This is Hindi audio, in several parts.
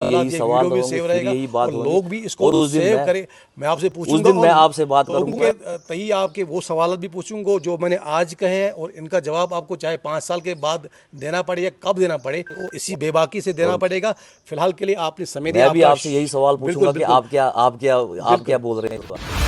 ताला यही ये सवाल वीडियो भी होंगे, सेव फिर रहेगा यही बात और होगी। लोग भी और इसको उस दिन सेव करें। मैं आपसे उस पूछूंगा दिन मैं और आपसे बात लोगों करूंगा। के तही आपके वो सवाल भी पूछूंगा जो मैंने आज कहे हैं, और इनका जवाब आपको चाहे 5 साल के बाद देना पड़े या कब देना पड़े, तो इसी बेबाकी से देना और पड़ेगा। फिलहाल के लिए आपने समय दिया, मैं भी आपका आपसे यही सवाल बिल्कुल पूछूंगा कि बिल्कुल आप क्या बिल्कुल। बोल रहे हैं।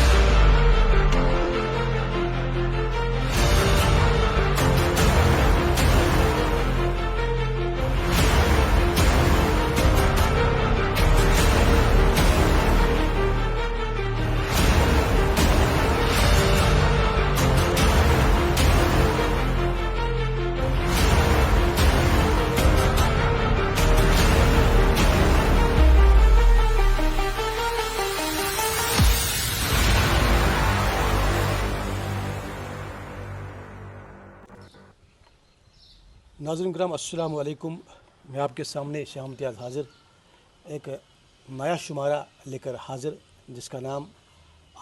नाज़रीन किराम अस्सलाम वालेकुम। मैं आपके सामने शाह इम्तियाज़ हाज़िर एक नया शुमारा लेकर हाज़िर, जिसका नाम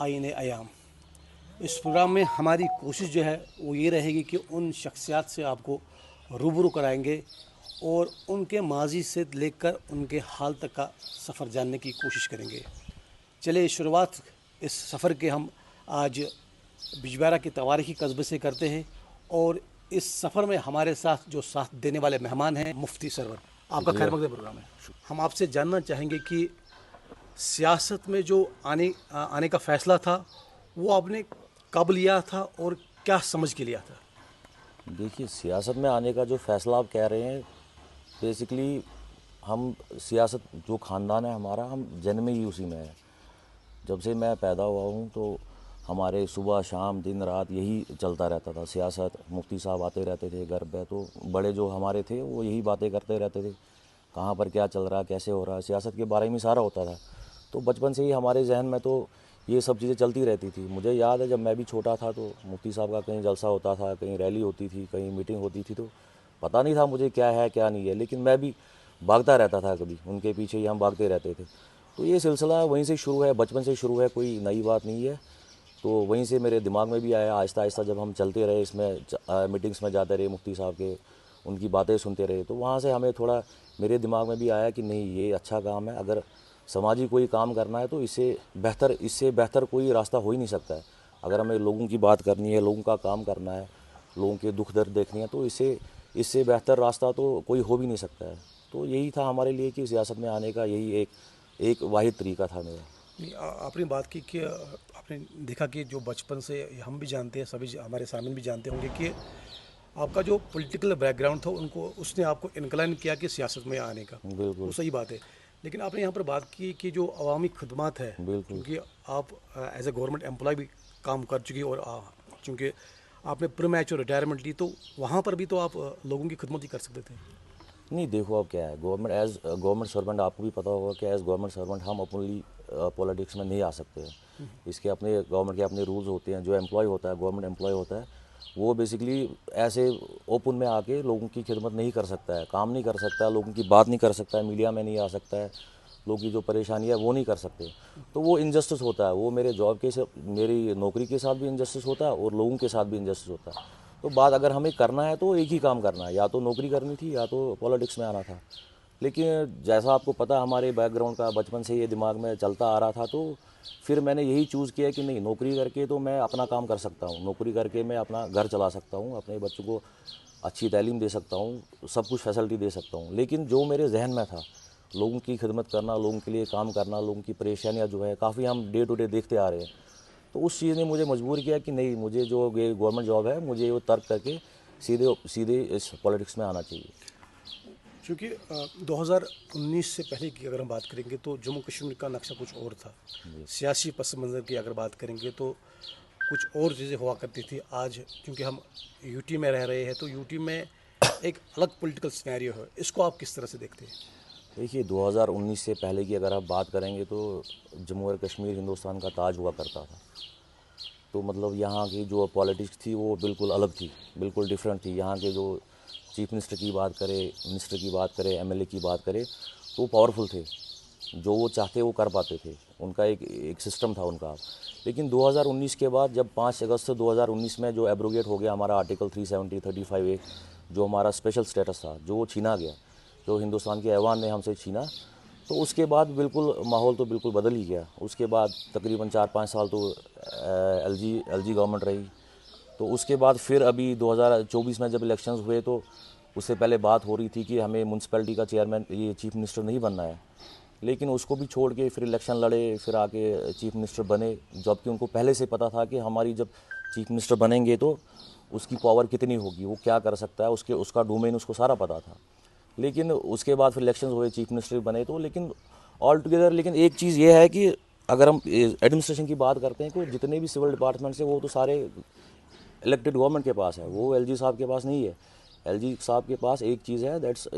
आईने अयाम। इस प्रोग्राम में हमारी कोशिश जो है वो ये रहेगी कि उन शख्सियात से आपको रूबरू कराएंगे और उनके माजी से लेकर उनके हाल तक का सफ़र जानने की कोशिश करेंगे। चलिए शुरुआत इस सफ़र के हम आज बिजबारा के तवारीखी कस्बे से करते हैं, और इस सफ़र में हमारे साथ जो साथ देने वाले मेहमान हैं मुफ्ती सरवर, आपका खैर मकदम प्रोग्राम है। हम आपसे जानना चाहेंगे कि सियासत में जो आने का फ़ैसला था वो आपने कब लिया था और क्या समझ के लिया था? देखिए, सियासत में आने का जो फैसला आप कह रहे हैं, बेसिकली हम सियासत जो ख़ानदान है हमारा, हम जन्म ही उसी में है। जब से मैं पैदा हुआ हूँ तो हमारे सुबह शाम दिन रात यही चलता रहता था, सियासत। मुफ्ती साहब आते रहते थे घर पे, तो बड़े जो हमारे थे वो यही बातें करते रहते थे, कहाँ पर क्या चल रहा है, कैसे हो रहा है, सियासत के बारे में सारा होता था। तो बचपन से ही हमारे जहन में तो ये सब चीज़ें चलती रहती थी। मुझे याद है जब मैं भी छोटा था तो मुफ्ती साहब का कहीं जलसा होता था, कहीं रैली होती थी, कहीं मीटिंग होती थी, तो पता नहीं था मुझे क्या है क्या नहीं है, लेकिन मैं भी भागता रहता था, कभी उनके पीछे ही हम भागते रहते थे। तो ये सिलसिला वहीं से शुरू है, बचपन से शुरू है, कोई नई बात नहीं है। तो वहीं से मेरे दिमाग में भी आया, आहिस्ता आहिस्ता जब हम चलते रहे, इसमें मीटिंग्स में जाते रहे, मुफ्ती साहब के उनकी बातें सुनते रहे, तो वहाँ से हमें थोड़ा मेरे दिमाग में भी आया कि नहीं, ये अच्छा काम है। अगर समाजी कोई काम करना है तो इससे बेहतर कोई रास्ता हो ही नहीं सकता है। अगर हमें लोगों की बात करनी है, लोगों का काम करना है, लोगों के दुख दर्द देखनी है, तो इससे बेहतर रास्ता तो कोई हो भी नहीं सकता है। तो यही था हमारे लिए कि सियासत में आने का यही एक वाहिद तरीका था मेरा। नहीं, आपने बात की कि आपने देखा कि जो बचपन से हम भी जानते हैं, सभी हमारे सामने भी जानते होंगे कि आपका जो पॉलिटिकल बैकग्राउंड था उनको उसने आपको इनक्लाइन किया कि सियासत में आने का। वो बिल्कुल सही बात है। लेकिन आपने यहाँ पर बात की कि जो अवामी खदमात है, बिल्कुल क्योंकि आप एज ए गवर्नमेंट एम्प्लॉय भी काम कर चुकी, और चूँकि आपने प्री मैच्योर रिटायरमेंट ली, तो वहाँ पर भी तो आप लोगों की खिदमत ही कर सकते थे। नहीं, देखो अब क्या है, गवर्नमेंट सर्वेंट आपको भी पता होगा कि एज गवर्नमेंट सर्वेंट हम ओपनली पॉलिटिक्स में नहीं आ सकते हैं। इसके अपने गवर्नमेंट के अपने रूल्स होते हैं। जो एम्प्लॉय होता है, गवर्नमेंट एम्प्लॉय होता है, वो बेसिकली ऐसे ओपन में आके लोगों की खिदमत नहीं कर सकता है, काम नहीं कर सकता है, लोगों की बात नहीं कर सकता है, मीडिया में नहीं आ सकता है, लोगों की जो परेशानी है वो नहीं कर सकते। तो वो इनजस्टिस होता है, वो मेरी नौकरी के साथ भी इनजस्टिस होता है और लोगों के साथ भी इनजस्टिस होता है। तो बात अगर हमें करना है तो एक ही काम करना है, या तो नौकरी करनी थी या तो पॉलिटिक्स में आना था। लेकिन जैसा आपको पता, हमारे बैकग्राउंड का बचपन से ये दिमाग में चलता आ रहा था, तो फिर मैंने यही चूज़ किया कि नहीं, नौकरी करके तो मैं अपना काम कर सकता हूँ, नौकरी करके मैं अपना घर चला सकता हूँ, अपने बच्चों को अच्छी तालीम दे सकता हूँ, सब कुछ फैसिलिटी दे सकता हूँ। लेकिन जो मेरे जहन में था, लोगों की खिदमत करना, लोगों के लिए काम करना, लोगों की परेशानियाँ जो है काफ़ी हम डे टू डे देखते आ रहे हैं, तो उस चीज़ ने मुझे मजबूर किया कि नहीं, मुझे जो ये गवर्नमेंट जॉब है, मुझे वो तर्क करके सीधे सीधे इस पॉलिटिक्स में आना चाहिए। क्योंकि 2019 से पहले की अगर हम बात करेंगे तो जम्मू कश्मीर का नक्शा कुछ और था। सियासी पस मंज़र की अगर बात करेंगे तो कुछ और चीज़ें हुआ करती थी। आज क्योंकि हम यूटी में रह रहे हैं तो यूटी में एक अलग पॉलिटिकल सिनेरियो है। इसको आप किस तरह से देखते हैं? देखिए, 2019 से पहले की अगर आप बात करेंगे तो जम्मू और कश्मीर हिंदुस्तान का ताज हुआ करता था। तो मतलब यहाँ की जो पॉलिटिक्स थी वो बिल्कुल अलग थी, बिल्कुल डिफरेंट थी। यहाँ के जो चीफ मिनिस्टर की बात करें, मिनिस्टर की बात करें, एमएलए की बात करें, तो वो पावरफुल थे, जो वो चाहते वो कर पाते थे, उनका एक सिस्टम था उनका। लेकिन 2019 के बाद जब 5 अगस्त 2019 में जो एब्रोगेट हो गया हमारा आर्टिकल 370 35A, जो हमारा स्पेशल स्टेटस था, जो वो छीना गया, जो हिंदुस्तान के ऐवान ने हमसे छीना, तो उसके बाद बिल्कुल माहौल तो बिल्कुल बदल ही गया। उसके बाद तकरीबन 4-5 साल तो एलजी गवर्नमेंट रही। तो उसके बाद फिर अभी 2024 में जब इलेक्शंस हुए तो उससे पहले बात हो रही थी कि हमें म्यूनसिपैलिटी का चेयरमैन ये चीफ मिनिस्टर नहीं बनना है, लेकिन उसको भी छोड़ के फिर इलेक्शन लड़े, फिर आके चीफ मिनिस्टर बने, जबकि उनको पहले से पता था कि हमारी जब चीफ मिनिस्टर बनेंगे तो उसकी पावर कितनी होगी, वो क्या कर सकता है, उसका डोमेन उसको सारा पता था। लेकिन उसके बाद फिर इलेक्शंस हुए, चीफ मिनिस्टर बने, तो लेकिन ऑल टुगेदर लेकिन एक चीज़ ये है कि अगर हम एडमिनिस्ट्रेशन की बात करते हैं तो जितने भी सिविल डिपार्टमेंट्स हैं वो तो सारे इलेक्टेड गवर्नमेंट के पास है, वो एलजी साहब के पास नहीं है। एलजी साहब के पास एक चीज़ है, दैट्स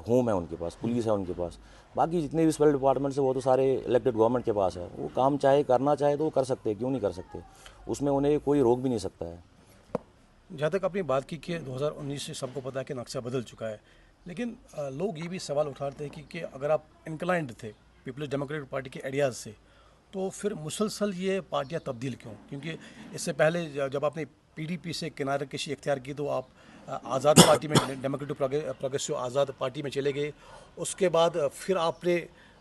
होम है उनके पास, पुलिस है उनके पास। बाकी जितने भी सिविल डिपार्टमेंट्स है वो तो सारे इलेक्टेड गवर्नमेंट के पास है। वो काम चाहे करना चाहे तो वो कर सकते हैं, क्यों नहीं कर सकते, उसमें उन्हें कोई रोक भी नहीं सकता है। जहाँ तक आपने बात की कि 2019 से सबको पता है कि नक्शा बदल चुका है, लेकिन लोग ये भी सवाल उठाते हैं कि अगर आप इंक्लाइंड थे पीपल्स डेमोक्रेटिक पार्टी के आइडियाज़ से, तो फिर मुसलसल ये पार्टियां तब्दील क्यों? क्योंकि इससे पहले जब आपने पीडीपी से किनारे कशी इख्तियार की तो आप आज़ाद पार्टी में, डेमोक्रेटिक प्रोग्रेसिव आज़ाद पार्टी में चले गए। उसके बाद फिर आपने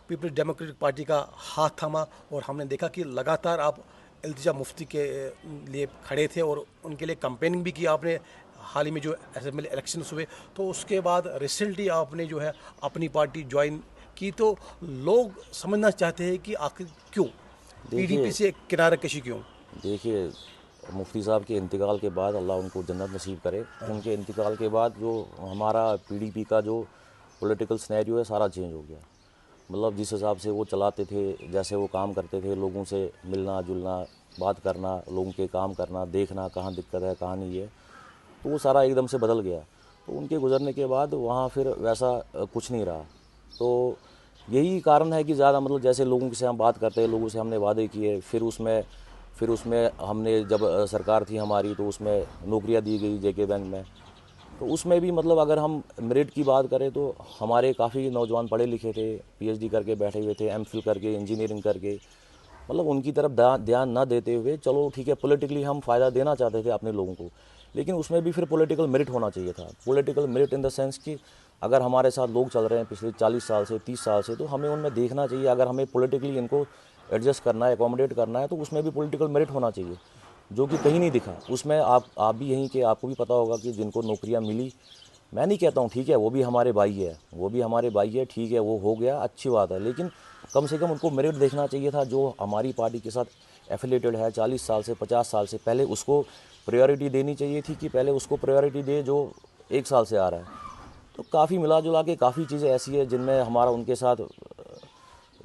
पीपल्स डेमोक्रेटिक पार्टी का हाथ थामा और हमने देखा कि लगातार आप इल्तिजा मुफ्ती के लिए खड़े थे और उनके लिए कैंपेनिंग भी की आपने। हाल ही में जो असेंबली इलेक्शंस हुए तो उसके बाद रिसेंटली आपने जो है अपनी पार्टी ज्वाइन की। तो लोग समझना चाहते हैं कि आखिर क्यों पीडीपी देखिए से किनारा कशी क्यों? देखिए मुफ्ती साहब के इंतकाल के बाद अल्लाह उनको जन्नत नसीब करे। उनके इंतकाल के बाद जो हमारा पीडीपी का जो पॉलिटिकल सिनेरियो है सारा चेंज हो गया। मतलब जिस हिसाब से वो चलाते थे, जैसे वो काम करते थे, लोगों से मिलना जुलना, बात करना, लोगों के काम करना, देखना कहाँ दिक्कत है कहाँ नहीं है, तो वो सारा एकदम से बदल गया। तो उनके गुजरने के बाद वहाँ फिर वैसा कुछ नहीं रहा। तो यही कारण है कि ज़्यादा मतलब जैसे लोगों से हम बात करते हैं, लोगों से हमने वादे किए, फिर उसमें हमने जब सरकार थी हमारी तो उसमें नौकरियां दी गई जेके बैंक में। तो उसमें भी मतलब अगर हम मेरिट की बात करें तो हमारे काफ़ी नौजवान पढ़े लिखे थे, पीएचडी करके बैठे हुए थे, एमफिल करके, इंजीनियरिंग करके, मतलब उनकी तरफ ध्यान ना देते हुए, चलो ठीक है पॉलिटिकली हम फ़ायदा देना चाहते थे अपने लोगों को, लेकिन उसमें भी फिर पॉलिटिकल मेरिट होना चाहिए था। Political merit in the sense कि अगर हमारे साथ लोग चल रहे हैं पिछले 40 साल से 30 साल से, तो हमें उनमें देखना चाहिए। अगर हमें पॉलिटिकली इनको एडजस्ट करना है, एकोमोडेट करना है, तो उसमें भी पॉलिटिकल मेरिट होना चाहिए, जो कि कहीं नहीं दिखा। उसमें आप भी यहीं के, आपको भी पता होगा कि जिनको नौकरियां मिली, मैं नहीं कहता हूँ ठीक है वो भी हमारे भाई है, वो भी हमारे भाई है, ठीक है वो हो गया अच्छी बात है, लेकिन कम से कम उनको मेरिट देखना चाहिए था। जो हमारी पार्टी के साथ एफिलेटेड है 40 साल से 50 साल से, पहले उसको प्रायोरिटी देनी चाहिए थी कि पहले उसको प्रायोरिटी दे जो 1 साल से आ रहा है। तो काफ़ी मिला जुला के काफ़ी चीज़ें ऐसी है जिनमें हमारा उनके साथ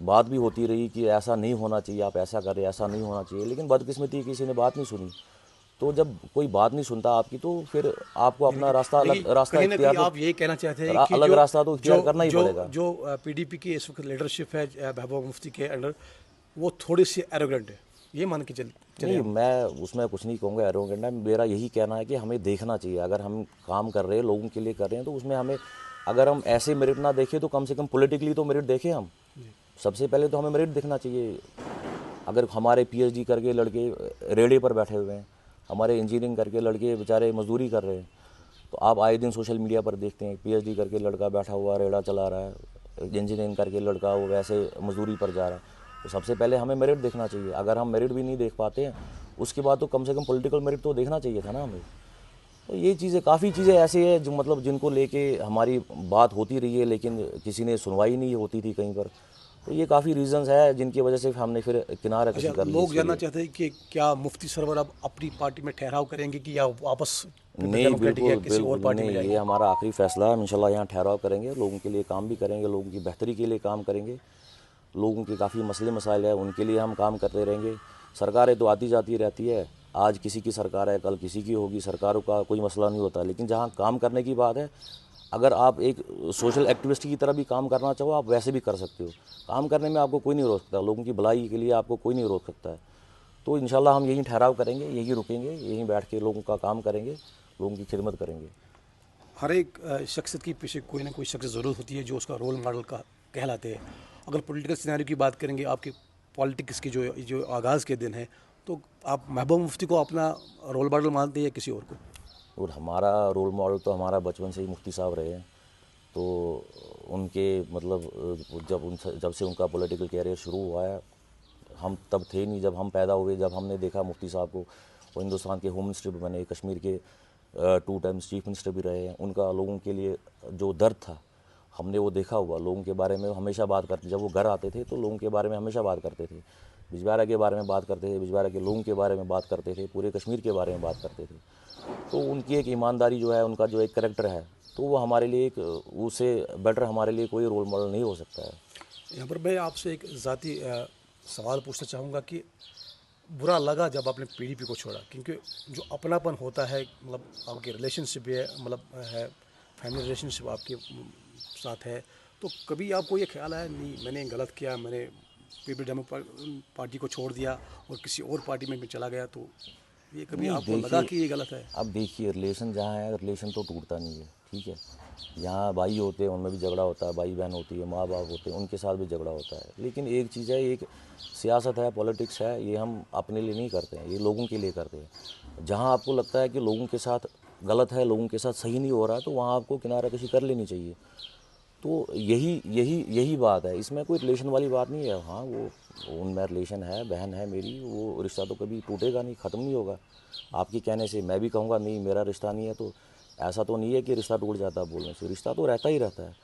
बात भी होती रही कि ऐसा नहीं होना चाहिए, आप ऐसा करें, ऐसा नहीं होना चाहिए, लेकिन बदकिस्मती किसी ने बात नहीं सुनी। तो जब कोई बात नहीं सुनता आपकी तो फिर आपको अपना रास्ता लेकिन अलग रास्ता कहीं ना कहीं इख्तियार आप यही कहना चाहते हैं तो कि अलग जो रास्ता तो जो इख्तियार करना ही जो पड़ेगा। जो पीडीपी की इस वक्त लीडरशिप है महबूबा मुफ्ती के अंडर, वो थोड़ी सी एरोगेंट है, ये मान के चले नहीं, हम। मैं उसमें कुछ नहीं कहूँगा एरोगेंट है। मेरा यही कहना है कि हमें देखना चाहिए, अगर हम काम कर रहे हैं लोगों के लिए कर रहे हैं तो उसमें हमें, अगर हम ऐसे मेरिट ना देखें तो कम से कम पॉलिटिकली तो मेरिट देखें हम। सबसे पहले तो हमें मेरिट देखना चाहिए। अगर हमारे पीएचडी करके लड़के रेड़े पर बैठे हुए हैं, हमारे इंजीनियरिंग करके लड़के बेचारे मजदूरी कर रहे हैं, तो आप आए दिन सोशल मीडिया पर देखते हैं पीएचडी करके लड़का बैठा हुआ रेड़ा चला रहा है, इंजीनियरिंग करके लड़का वो वैसे मजदूरी पर जा रहा है। तो सबसे पहले हमें मेरिट देखना चाहिए। अगर हम मेरिट भी नहीं देख पाते हैं उसके बाद तो कम से कम पॉलिटिकल मेरिट तो देखना चाहिए था ना हमें। तो ये चीज़ें, काफ़ी चीज़ें ऐसी है जो मतलब जिनको लेके हमारी बात होती रही है, लेकिन किसी ने सुनवाई नहीं होती थी कहीं पर। तो ये काफ़ी रीजंस है जिनकी वजह से हमने फिर किनारा अच्छा, कशी कर ली लोग इसके जानना लिए। चाहते हैं कि क्या मुफ्ती सरवर अब अपनी पार्टी में ठहराव करेंगे कि या वापस पीपल नहीं, डेमोक्रेटिक या बिल्कुल किसी और बिल्कुल पार्टी में नहीं, ये जाएंगे? हमारा आखिरी फैसला है। इंशाल्लाह यहाँ ठहराव करेंगे, लोगों के लिए काम भी करेंगे, लोगों की बेहतरी के लिए काम करेंगे। लोगों के काफ़ी मसले मसाइल है, उनके लिए हम काम करते रहेंगे। सरकारें तो आती जाती रहती है, आज किसी की सरकार है कल किसी की होगी, सरकारों का कोई मसला नहीं होता, लेकिन जहाँ काम करने की बात है, अगर आप एक सोशल एक्टिविस्ट की तरह भी काम करना चाहो आप वैसे भी कर सकते हो। काम करने में आपको कोई नहीं रोक सकता, लोगों की भलाई के लिए आपको कोई नहीं रोक सकता है। तो इंशाल्लाह हम यहीं ठहराव करेंगे, यहीं रुकेंगे, यहीं बैठ के लोगों का काम करेंगे, लोगों की खिदमत करेंगे। हर एक शख्सियत की पीछे कोई ना कोई शख्स ज़रूरत होती है जो उसका रोल मॉडल का कहलाते हैं। अगर पॉलिटिकल सिनेरियो की बात करेंगे, आपके पॉलिटिक्स की जो जो आगाज़ के दिन है, तो आप महबूबा मुफ्ती को अपना रोल मॉडल मानते हैं या किसी और को? और हमारा रोल मॉडल तो हमारा बचपन से ही मुफ्ती साहब रहे हैं। तो उनके मतलब जब से उनका पॉलिटिकल कैरियर शुरू हुआ है, हम तब थे नहीं जब हम पैदा हुए, जब हमने देखा मुफ्ती साहब को, वो हिंदुस्तान के होम मिनिस्टर भी बने, कश्मीर के 2 टाइम्स चीफ मिनिस्टर भी रहे हैं। उनका लोगों के लिए जो दर्द था हमने वो देखा हुआ। लोगों के बारे में हमेशा बात करते, जब वो घर आते थे तो लोगों के बारे में हमेशा बात करते थे, बिजबिहारा के बारे में बात करते थे, बिजबिहारा के लोगों के बारे में बात करते थे, पूरे कश्मीर के बारे में बात करते थे। तो उनकी एक ईमानदारी जो है, उनका जो एक करैक्टर है, तो वो हमारे लिए एक, उससे बेटर हमारे लिए कोई रोल मॉडल नहीं हो सकता है। यहाँ पर मैं आपसे एक ज़ाती सवाल पूछना चाहूँगा कि बुरा लगा जब आपने पीडीपी को छोड़ा, क्योंकि जो अपनापन होता है, मतलब आपकी रिलेशनशिप है, मतलब है फैमिली रिलेशनशिप आपके साथ है, तो कभी आपको ये ख्याल आया नहीं मैंने गलत किया, मैंने पीपल डेमोक्रेटिक पार्टी को छोड़ दिया और किसी और पार्टी में मैं चला गया, तो ये कभी नहीं, आपको लगा देखिए, कि ये गलत है? अब देखिए, रिलेशन जहाँ है, रिलेशन तो टूटता नहीं है, ठीक है। यहाँ भाई होते हैं, उनमें भी झगड़ा होता है, भाई बहन होती है, माँ बाप होते हैं, उनके साथ भी झगड़ा होता है। लेकिन एक चीज़ है, एक सियासत है, पॉलिटिक्स है, ये हम अपने लिए नहीं करते हैं, ये लोगों के लिए करते हैं। जहाँ आपको लगता है कि लोगों के साथ गलत है, लोगों के साथ सही नहीं हो रहा, तो वहाँ आपको किनाराकशी कर लेनी चाहिए। तो यही यही यही बात है, इसमें कोई रिलेशन वाली बात नहीं है। हाँ, वो उनमें रिलेशन है, बहन है मेरी, वो रिश्ता तो कभी टूटेगा नहीं, ख़त्म नहीं होगा। आपके कहने से मैं भी कहूँगा नहीं मेरा रिश्ता नहीं है, तो ऐसा तो नहीं है कि रिश्ता टूट जाता है बोलने से, रिश्ता तो रहता ही रहता है।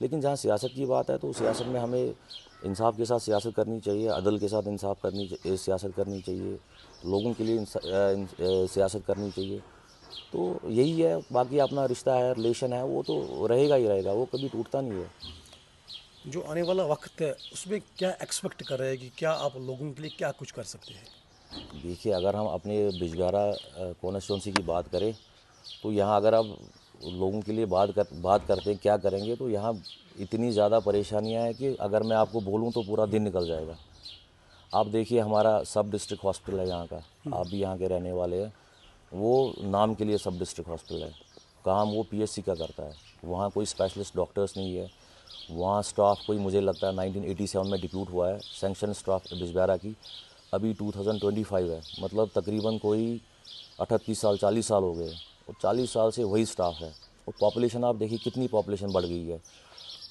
लेकिन जहाँ सियासत की बात है, तो सियासत में हमें इंसाफ के साथ सियासत करनी चाहिए, अदल के साथ इंसाफ सियासत करनी चाहिए, लोगों के लिए सियासत करनी चाहिए। तो यही है, बाकी अपना रिश्ता है, रिलेशन है, वो तो रहेगा ही रहेगा, वो कभी टूटता नहीं है। जो आने वाला वक्त है उसमें क्या एक्सपेक्ट कर रहे हैं कि क्या आप लोगों के लिए क्या कुछ कर सकते हैं? देखिए, अगर हम अपने बिजबिहारा कॉन्स्टिट्यूंसी की बात करें, तो यहाँ अगर आप लोगों के लिए बात करते हैं क्या करेंगे, तो यहाँ इतनी ज़्यादा परेशानियाँ हैं कि अगर मैं आपको बोलूँ तो पूरा दिन निकल जाएगा। आप देखिए, हमारा सब डिस्ट्रिक्ट हॉस्पिटल है यहाँ का, आप भी यहाँ के रहने वाले हैं, वो नाम के लिए सब डिस्ट्रिक्ट हॉस्पिटल है, काम वो पीएचसी का करता है। वहाँ कोई स्पेशलिस्ट डॉक्टर्स नहीं है, वहाँ स्टाफ कोई, मुझे लगता है 1987 में डिप्यूट हुआ है, सैंक्शन स्टाफ बिजबिहारा की अभी 2025 है, मतलब तकरीबन कोई 38 साल 40 साल हो गए, और 40 साल से वही स्टाफ है। और पॉपुलेशन आप देखिए कितनी पॉपुलेशन बढ़ गई है।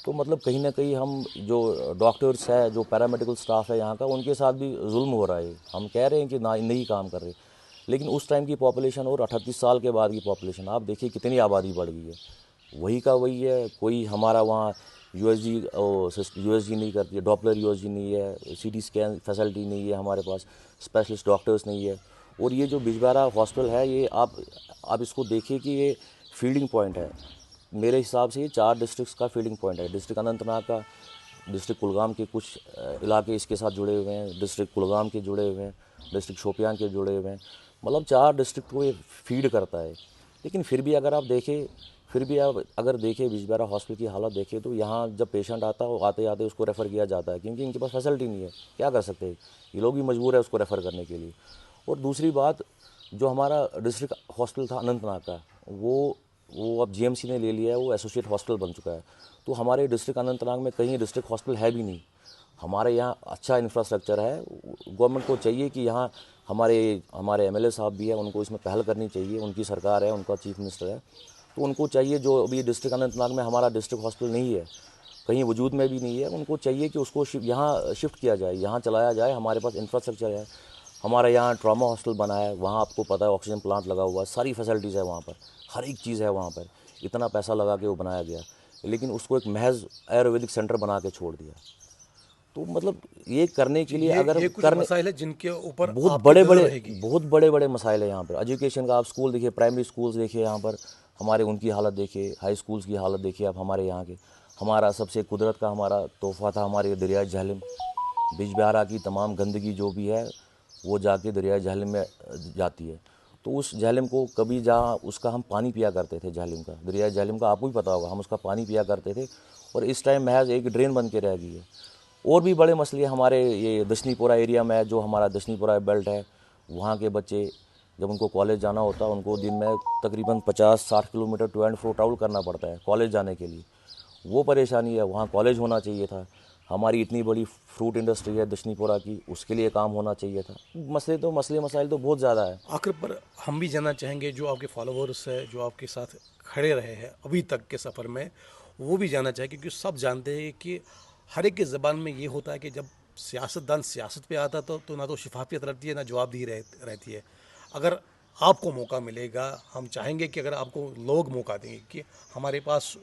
तो मतलब कहीं ना कहीं हम जो डॉक्टर्स है, जो पैरामेडिकल स्टाफ है यहाँ का, उनके साथ भी जुल्म हो रहा है। हम कह रहे हैं कि ना नहीं काम कर रहे, लेकिन उस टाइम की पॉपुलेशन और 38 साल के बाद की पॉपुलेशन आप देखिए कितनी आबादी बढ़ गई है। वही का वही है, कोई हमारा वहाँ यूएसजी नहीं करती है, डॉपलर यूएसजी नहीं है, सीटी स्कैन फैसिलिटी नहीं है हमारे पास, स्पेशलिस्ट डॉक्टर्स नहीं है। और ये जो बिजबिहारा हॉस्पिटल है, ये आप इसको देखिए कि ये फीडिंग पॉइंट है। मेरे हिसाब से ये 4 डिस्ट्रिक्ट्स का फीडिंग पॉइंट है। डिस्ट्रिक्ट अनंतनाग का, डिस्ट्रिक्ट कुलगाम के कुछ इलाके इसके साथ जुड़े हुए हैं, डिस्ट्रिक्ट कुलगाम के जुड़े हुए हैं, डिस्ट्रिक्ट शोपियां के जुड़े हुए हैं, मतलब 4 डिस्ट्रिक्ट को ये फीड करता है। लेकिन फिर भी अगर आप देखें, बिजबिहारा हॉस्पिटल की हालत देखें, तो यहाँ जब पेशेंट आता है, आते आते उसको रेफ़र किया जाता है, क्योंकि इनके पास फैसिलिटी नहीं है। क्या कर सकते हैं, ये लोग भी मजबूर है उसको रेफ़र करने के लिए। और दूसरी बात, जो हमारा डिस्ट्रिक्ट हॉस्पिटल था अनंतनाग का, वो अब जीएमसी ने ले लिया है, वो एसोसिएट हॉस्पिटल बन चुका है। तो हमारे डिस्ट्रिक्ट अनंतनाग में कहीं डिस्ट्रिक्ट हॉस्पिटल है भी नहीं। हमारे यहाँ अच्छा इंफ्रास्ट्रक्चर है, गवर्नमेंट को चाहिए कि यहाँ हमारे एमएलए साहब भी है, उनको इसमें पहल करनी चाहिए, उनकी सरकार है, उनका चीफ मिनिस्टर है, तो उनको चाहिए, जो अभी डिस्ट्रिक्ट अनंतनाग में हमारा डिस्ट्रिक्ट हॉस्पिटल नहीं है, कहीं वजूद में भी नहीं है, उनको चाहिए कि उसको यहाँ शिफ्ट किया जाए, यहाँ चलाया जाए। हमारे पास इंफ्रास्ट्रक्चर है, हमारा यहाँ ट्रॉमा हॉस्टल बना है, वहाँ आपको पता है ऑक्सीजन प्लांट लगा हुआ है, सारी फैसिलिटीज़ है वहाँ पर, हर एक चीज़ है वहाँ पर, इतना पैसा लगा के वो बनाया गया, लेकिन उसको एक महज आयुर्वेदिक सेंटर बना के छोड़ दिया। तो मतलब ये करने के लिए अगर ये कुछ करने मसाइल है जिनके ऊपर बहुत आपकी बड़े नज़र बड़े रहेगी। बहुत बड़े बड़े मसाइल है यहाँ पर। एजुकेशन का आप स्कूल देखिए, प्राइमरी स्कूल्स देखिए यहाँ पर हमारे, उनकी हालत देखिए, हाई स्कूल्स की हालत देखिए आप हमारे यहाँ के। हमारा सबसे कुदरत का हमारा तोहफ़ा था हमारे दरिया झेलम। बिजबिहारा की तमाम गंदगी जो भी है वो जाके दरिया झेलम में जाती है। तो उस झेलम को कभी जहाँ उसका हम पानी पिया करते थे, झेलम का, दरिया झेलम का आपको भी पता होगा, हम उसका पानी पिया करते थे, और इस टाइम महज एक ड्रेन बन के रह गई है। और भी बड़े मसले हमारे ये दशनीपुरा एरिया में है, जो हमारा दशनीपुरा बेल्ट है, वहाँ के बच्चे जब उनको कॉलेज जाना होता है, उनको दिन में तकरीबन 50-60 kilometre to and fro travel करना पड़ता है कॉलेज जाने के लिए। वो परेशानी है, वहाँ कॉलेज होना चाहिए था। हमारी इतनी बड़ी फ्रूट इंडस्ट्री है दशनीपुरा की, उसके लिए काम होना चाहिए था। मसले मसाइल तो बहुत ज़्यादा है। आखिर पर हम भी जानना चाहेंगे, जो आपके फॉलोअर्स है, जो आपके साथ खड़े रहे हैं अभी तक के सफ़र में, वो भी जानना चाहिए, क्योंकि सब जानते हैं कि हर एक की ज़बान में ये होता है कि जब सियासतदान सियासत पे आता तो ना तो शफाफियत रहती है, ना जवाबदेही रहती है। अगर आपको मौका मिलेगा, हम चाहेंगे कि अगर आपको लोग मौका देंगे, कि हमारे पास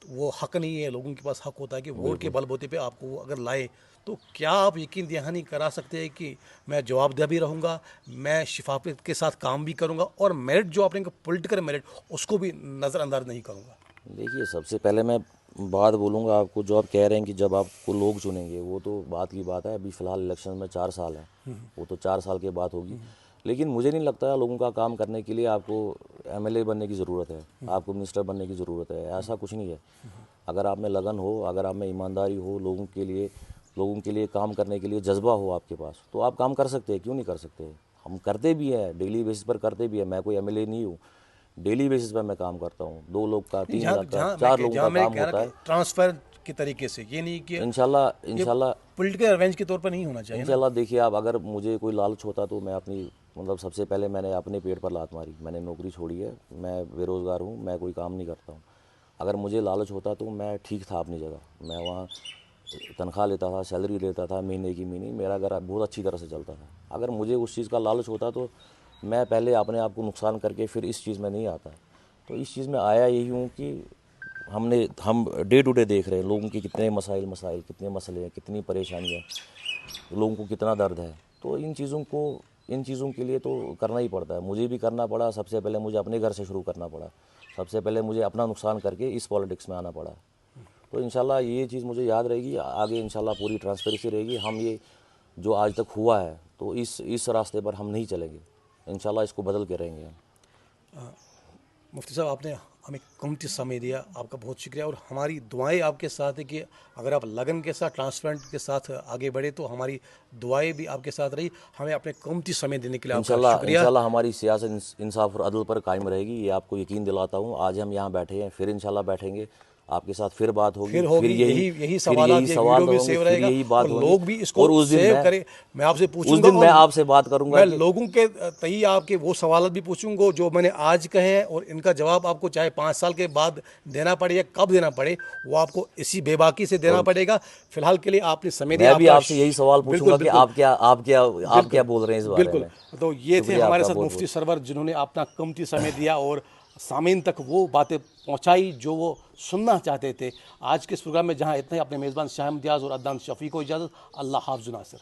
वो हक नहीं है, लोगों के पास हक होता है कि वोट के बलबूते पे आपको वो अगर लाए, तो क्या आप यकीन दहानी करा सकते हैं कि मैं जवाबदेह भी रहूँगा, मैं शफाफियत के साथ काम भी करूँगा, और मेरिट जो आपने पॉलिटिकल मेरिट उसको भी नज़रअंदाज नहीं करूँगा। देखिए, सबसे पहले मैं बात बोलूँगा आपको, जो आप कह रहे हैं कि जब आपको लोग चुनेंगे, वो तो बात की बात है। अभी फ़िलहाल इलेक्शन में 4 साल है, वो तो 4 साल के बाद होगी। लेकिन मुझे नहीं लगता है लोगों का काम करने के लिए आपको एमएलए बनने की ज़रूरत है, आपको मिनिस्टर बनने की ज़रूरत है, ऐसा कुछ नहीं है। अगर आप में लगन हो, अगर आप में ईमानदारी हो, लोगों के लिए काम करने के लिए जज्बा हो आपके पास, तो आप काम कर सकते हैं, क्यों नहीं कर सकते। हम करते भी हैं, डेली बेसिस पर करते भी हैं। मैं कोई एमएलए नहीं हूँ, डेली बेसिस पर मैं काम करता हूँ। 2 लोग का, 3 जहाँ लाख का, जहाँ 4 लोगों जहाँ का मैं काम कह होता रहा है। कि ट्रांसफ़र के तरीके से, ये नहीं कि इंशाल्लाह पॉलिटिकल रिवेंज के तौर पर नहीं होना चाहिए ना। इंशाल्लाह देखिए, आप अगर मुझे कोई लालच होता तो मैं अपनी मतलब सबसे पहले मैंने अपने पेट पर लात मारी। मैंने नौकरी छोड़ी है, मैं बेरोज़गार हूँ, मैं कोई काम नहीं करता हूँ। अगर मुझे लालच होता तो मैं ठीक था अपनी जगह, मैं वहाँ तनख्वाह लेता था, सैलरी लेता था महीने की महीने, मेरा घर बहुत अच्छी तरह से चलता था। अगर मुझे उस चीज़ का लालच होता तो मैं पहले अपने आप को नुकसान करके फिर इस चीज़ में नहीं आता। तो इस चीज़ में आया यही हूँ कि हम डे टू डे देख रहे हैं लोगों के कितने मसाइल, कितने मसले हैं, कितनी परेशानियाँ, लोगों को कितना दर्द है। तो इन चीज़ों के लिए तो करना ही पड़ता है। मुझे भी करना पड़ा। सबसे पहले मुझे अपने घर से शुरू करना पड़ा। सबसे पहले मुझे अपना नुकसान करके इस पॉलिटिक्स में आना पड़ा। तो इंशाल्लाह ये चीज़ मुझे याद रहेगी, आगे इंशाल्लाह पूरी ट्रांसपेरेंसी रहेगी। हम ये जो आज तक हुआ है, तो इस रास्ते पर हम नहीं चलेंगे, इंशाल्लाह इसको बदल के रहेंगे हम। मुफ्ती साहब, आपने हमें कीमती समय दिया, आपका बहुत शुक्रिया, और हमारी दुआएं आपके साथ है कि अगर आप लगन के साथ, ट्रांसपेरेंट के साथ आगे बढ़े, तो हमारी दुआएं भी आपके साथ रही। हमें अपने कीमती समय देने के लिए आपका शुक्रिया। इंशाल्लाह हमारी सियासत इंसाफ और अदल पर कायम रहेगी, ये आपको यकीन दिलाता हूँ। आज हम यहाँ बैठे हैं, फिर इंशाल्लाह बैठेंगे, आपके साथ फिर बात होगी, फिर होगी, यही सवालात, ये वीडियो भी होंगे, सेव फिर रहेगा, यही और बात होगी। लोग भी इसको और सेव करें। मैं आपसे उस पूछूंगा, दिन मैं और आपसे बात करूंगा मैं कि लोगों के तई आपके वो सवाल भी पूछूंगा जो मैंने आज कहे हैं, और इनका जवाब आपको चाहे 5 साल के बाद देना पड़े या कब देना पड़े, वो आपको इसी बेबाकी से देना पड़ेगा। फिलहाल के लिए आपने समय दिया, मैं भी आपका आपसे यही सवाल बिल्कुल पूछूंगा कि बिल्कुल आप क्या बोल रहे हैं इस बारे बिल्कुल। में। तो ये थे शुक्रिया हमारे आपका साथ बहुत मुफ्ती बहुत। सरवर, जिन्होंने अपना कीमती समय दिया और सामीन तक वो बातें पहुंचाई जो वो सुनना चाहते थे। आज के इस प्रोग्राम में जहां इतने, अपने मेज़बान शाह इम्तियाज़ और अदनान शफ़ी को इजाज़त। अल्लाह हाफ़िज़ नासिर।